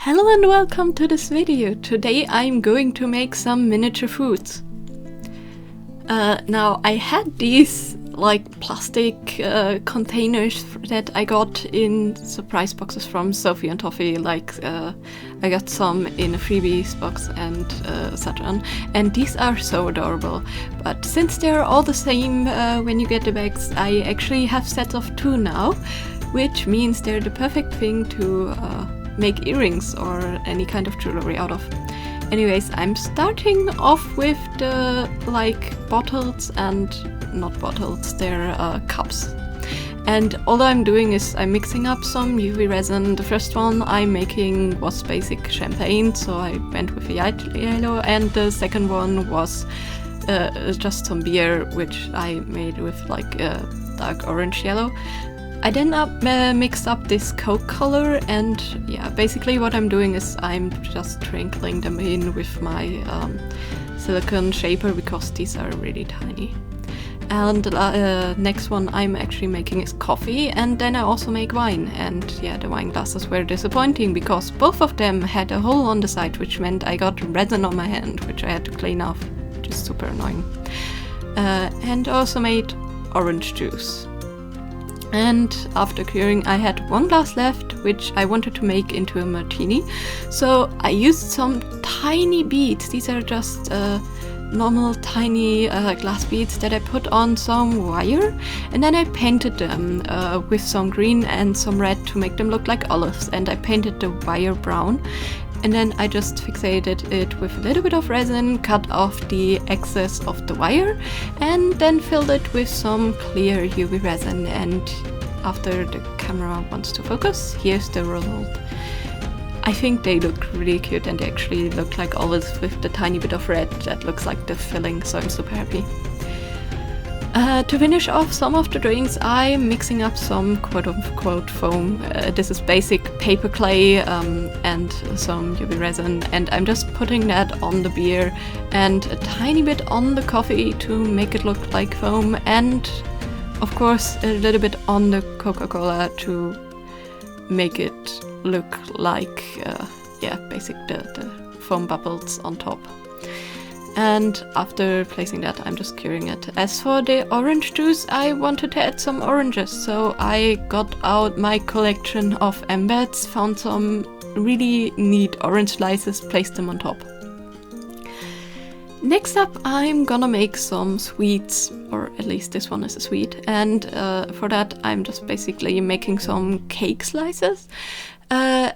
Hello and welcome to this video. Today I'm going to make some miniature foods. Now I had these plastic containers that I got in surprise boxes from Sophie and Toffee. I got some in a freebies box and such on, and these are so adorable. But since they're all the same when you get the bags, I actually have sets of 2 now, which means they're the perfect thing to make earrings or any kind of jewelry out of. Anyways, I'm starting off with the bottles, and not bottles, they're cups. And all I'm doing is I'm mixing up some UV resin. The first one I'm making was basic champagne, so I went with a yellow, and the second one was just some beer, which I made with dark orange yellow. I then mixed up this Coke color, and yeah, basically what I'm doing is I'm just sprinkling them in with my silicone shaper, because these are really tiny. And the next one I'm actually making is coffee, and then I also make wine. And yeah, the wine glasses were disappointing because both of them had a hole on the side, which meant I got resin on my hand, which I had to clean off, which is super annoying. And also made orange juice. And after curing, I had 1 glass left, which I wanted to make into a martini. So I used some tiny beads. These are just normal tiny glass beads that I put on some wire, and then I painted them with some green and some red to make them look like olives, and I painted the wire brown. And then I just fixated it with a little bit of resin, cut off the excess of the wire, and then filled it with some clear UV resin. And after the camera wants to focus, here's the result. I think they look really cute, and they actually look like olives with the tiny bit of red that looks like the filling, so I'm super happy. To finish off some of the drinks, I'm mixing up some quote-unquote foam. This is basic paper clay and some UV resin, and I'm just putting that on the beer and a tiny bit on the coffee to make it look like foam, and of course a little bit on the Coca-Cola to make it look like the foam bubbles on top. And after placing that, I'm just curing it. As for the orange juice, I wanted to add some oranges, so I got out my collection of embeds, found some really neat orange slices, placed them on top. Next up, I'm gonna make some sweets, or at least this one is a sweet, and for that I'm just basically making some cake slices.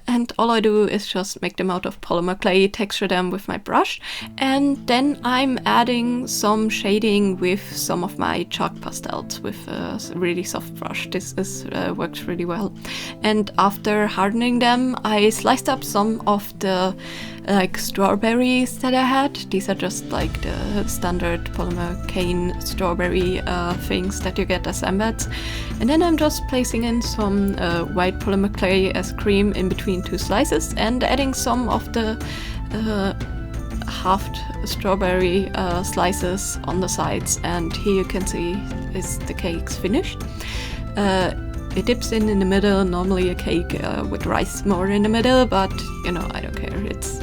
And all I do is just make them out of polymer clay, texture them with my brush, and then I'm adding some shading with some of my chalk pastels with a really soft brush. This works really well. And after hardening them, I sliced up some of the strawberries that I had. These are just the standard polymer cane strawberry things that you get as embeds. And then I'm just placing in some white polymer clay as cream in between 2 slices, and adding some of the halved strawberry slices on the sides. And here you can see is the cake's finished. It dips in the middle. Normally a cake with rice more in the middle, but I don't care. It's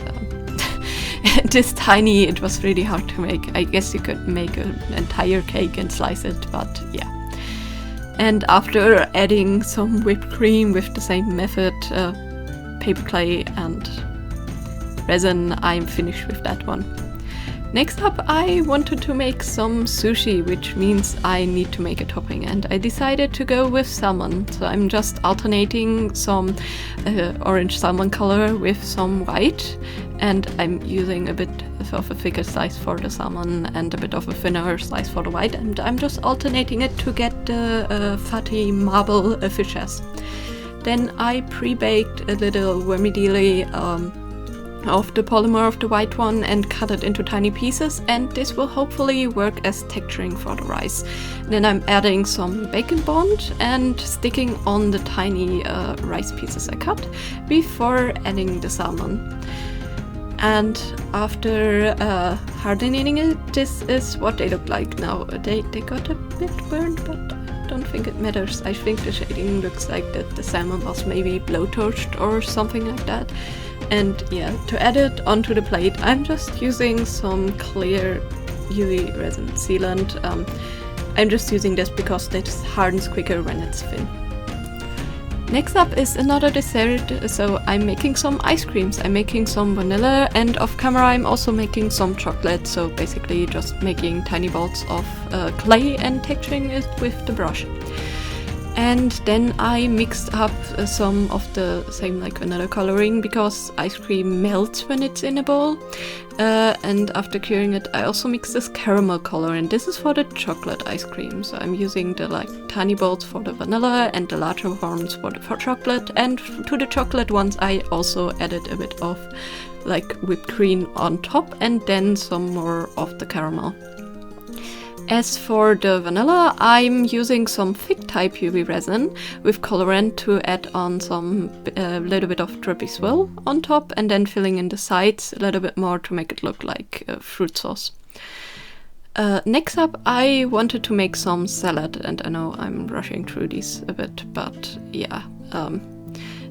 this tiny, it was really hard to make. I guess you could make an entire cake and slice it, but yeah. And after adding some whipped cream with the same method, paper clay and resin, I'm finished with that one. Next up, I wanted to make some sushi, which means I need to make a topping, and I decided to go with salmon. So I'm just alternating some orange salmon color with some white, and I'm using a bit of a thicker slice for the salmon and a bit of a thinner slice for the white, and I'm just alternating it to get the fatty marble fishes. Then I pre-baked a little vermicelli of the polymer of the white one and cut it into tiny pieces, and this will hopefully work as texturing for the rice. Then I'm adding some bacon bond and sticking on the tiny rice pieces I cut before adding the salmon. And after hardening it, this is what they look like now. They got a bit burned, but I don't think it matters. I think the shading looks like that the salmon was maybe blowtorched or something like that. And yeah, to add it onto the plate, I'm just using some clear UV resin sealant. I'm just using this because this hardens quicker when it's thin. Next up is another dessert, so I'm making some ice creams. I'm making some vanilla, and off camera I'm also making some chocolate, so basically just making tiny balls of clay and texturing it with the brush. And then I mixed up some of the same like vanilla coloring, because ice cream melts when it's in a bowl. And after curing it, I also mixed this caramel color, and this is for the chocolate ice cream. So I'm using the like tiny balls for the vanilla and the larger ones for chocolate. And to the chocolate ones, I also added a bit of like whipped cream on top, and then some more of the caramel. As for the vanilla, I'm using some thick type UV resin with colorant to add on some little bit of drippy swirl on top, and then filling in the sides a little bit more to make it look like fruit sauce. Next up, I wanted to make some salad, and I know I'm rushing through these a bit, but yeah,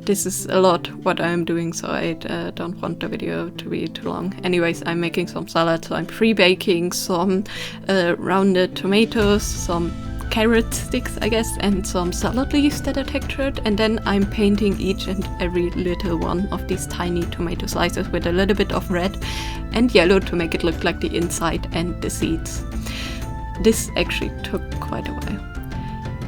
this is a lot what I'm doing, so I don't want the video to be too long. Anyways, I'm making some salad, so I'm pre-baking some rounded tomatoes, some carrot sticks, I guess, and some salad leaves that are textured, and then I'm painting each and every little one of these tiny tomato slices with a little bit of red and yellow to make it look like the inside and the seeds. This actually took quite a while.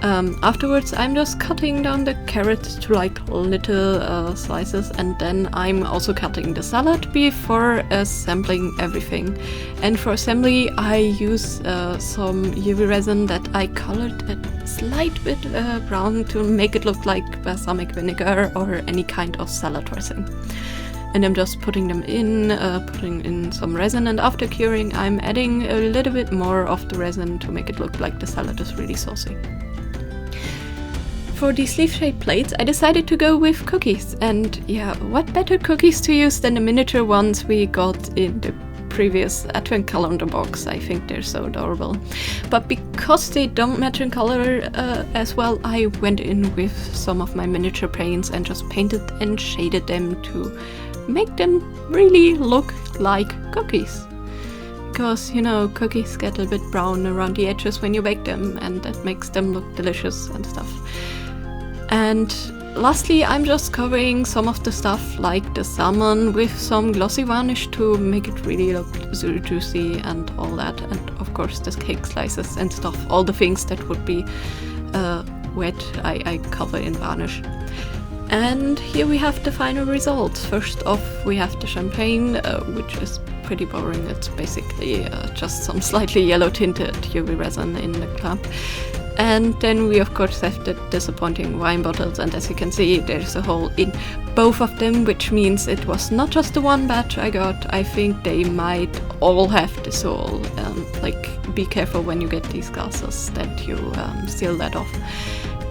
Afterwards, I'm just cutting down the carrots to like little slices, and then I'm also cutting the salad before assembling everything. And for assembly, I use some UV resin that I colored a slight bit brown to make it look like balsamic vinegar or any kind of salad dressing. And I'm just putting them in, putting in some resin, and after curing, I'm adding a little bit more of the resin to make it look like the salad is really saucy. For these leaf-shaped plates, I decided to go with cookies, and yeah, what better cookies to use than the miniature ones we got in the previous advent calendar box. I think they're so adorable. But because they don't match in color as well, I went in with some of my miniature paints and just painted and shaded them to make them really look like cookies. Because, you know, cookies get a bit brown around the edges when you bake them, and that makes them look delicious and stuff. And lastly, I'm just covering some of the stuff like the salmon with some glossy varnish to make it really look juicy and all that. And of course the cake slices and stuff, all the things that would be wet, I cover in varnish. And here we have the final results. First off, we have the champagne, which is pretty boring. It's basically just some slightly yellow tinted UV resin in the clamp. And then we of course have the disappointing wine bottles, and as you can see, there's a hole in both of them, which means it was not just the one batch I got. I think they might all have this hole. Like, be careful when you get these glasses that you seal that off.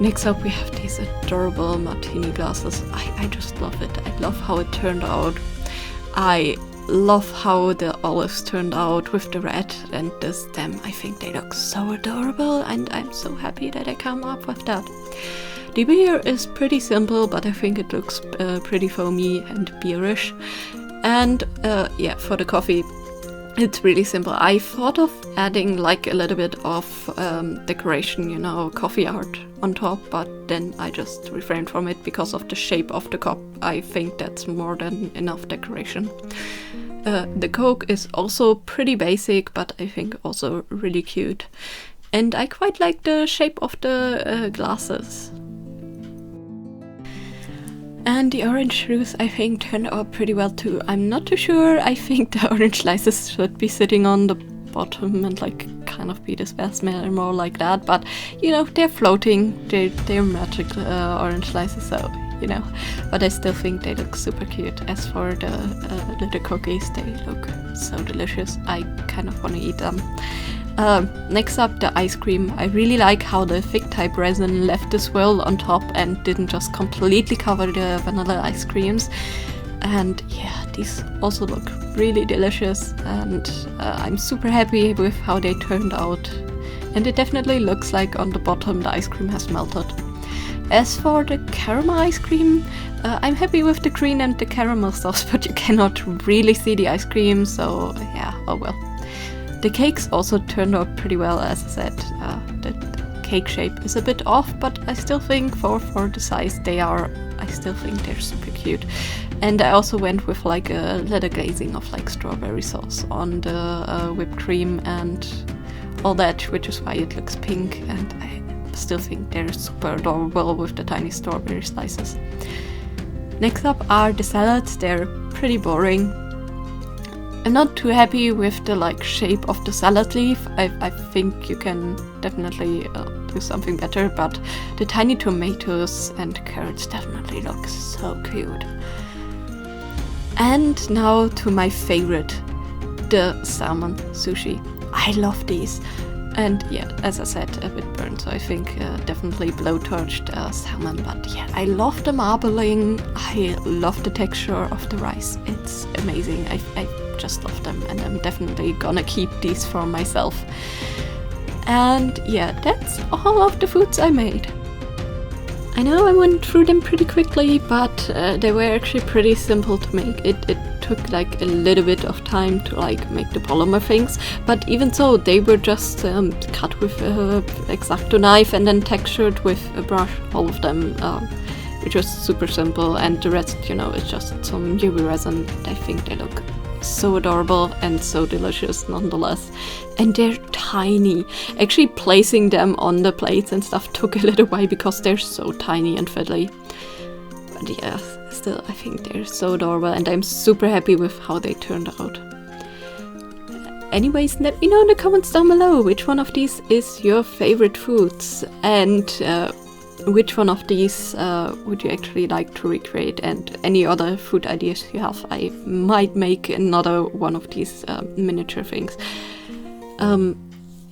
Next up, we have these adorable martini glasses. I just love it. I love how it turned out. I love how the olives turned out with the red and the stem. I think they look so adorable, and I'm so happy that I came up with that. The beer is pretty simple, but I think it looks pretty foamy and beerish. And yeah, for the coffee, it's really simple. I thought of adding like a little bit of decoration, you know, coffee art on top, but then I just refrained from it because of the shape of the cup. I think that's more than enough decoration. The Coke is also pretty basic, but I think also really cute. And I quite like the shape of the glasses. And the orange juice, I think, turned out pretty well too. I'm not too sure. I think the orange slices should be sitting on the bottom and like kind of be the specimen and more like that. But you know, they're floating. They're magic orange slices, so you know. But I still think they look super cute. As for the little cookies, they look so delicious. I kind of want to eat them. Next up, the ice cream. I really like how the thick type resin left the swirl on top and didn't just completely cover the vanilla ice creams. And yeah, these also look really delicious, and I'm super happy with how they turned out. And it definitely looks like on the bottom the ice cream has melted. As for the caramel ice cream, I'm happy with the green and the caramel sauce, but you cannot really see the ice cream, so yeah, oh well. The cakes also turned out pretty well, as I said. The cake shape is a bit off, but I still think for the size I still think they're super cute. And I also went with like a leather glazing of like strawberry sauce on the whipped cream and all that, which is why it looks pink, and I still think they're super adorable with the tiny strawberry slices. Next up are the salads. They're pretty boring. I'm not too happy with the like shape of the salad leaf. I think you can definitely do something better, but the tiny tomatoes and carrots definitely look so cute. And now to my favorite, the salmon sushi. I love these. And yeah, as I said, a bit burnt, so I think definitely blowtorched salmon. But yeah, I love the marbling. I love the texture of the rice. It's amazing. I just love them, and I'm definitely gonna keep these for myself. And yeah, that's all of the foods I made. I know I went through them pretty quickly, but they were actually pretty simple to make. It took like a little bit of time to like make the polymer things, but even so, they were just cut with a X-Acto knife and then textured with a brush, all of them, which was super simple. And the rest, you know, is just some UV resin. I think they look so adorable and so delicious nonetheless. And they're tiny. Actually placing them on the plates and stuff took a little while because they're so tiny and fiddly. But yeah, still I think they're so adorable, and I'm super happy with how they turned out. Anyways, let me know in the comments down below which one of these is your favorite foods, and which one of these would you actually like to recreate, and any other food ideas you have. I might make another one of these miniature things.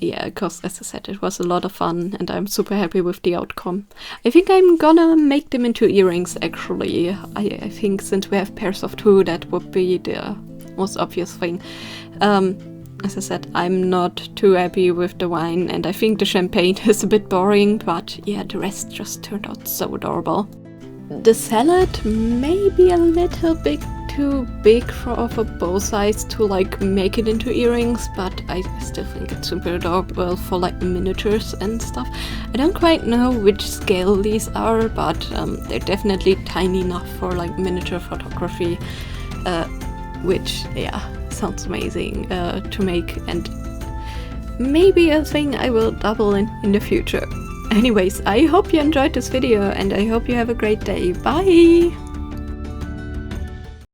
Yeah, because as I said, it was a lot of fun and I'm super happy with the outcome. I think I'm gonna make them into earrings actually. I think since we have pairs of two, that would be the most obvious thing. As I said, I'm not too happy with the wine, and I think the champagne is a bit boring, but yeah, the rest just turned out so adorable. The salad may be a little bit too big for both sides to like make it into earrings, but I still think it's super adorable for like miniatures and stuff. I don't quite know which scale these are, but they're definitely tiny enough for like miniature photography, which yeah, sounds amazing to make, and maybe a thing I will double in the future. Anyways, I hope you enjoyed this video and I hope you have a great day. Bye!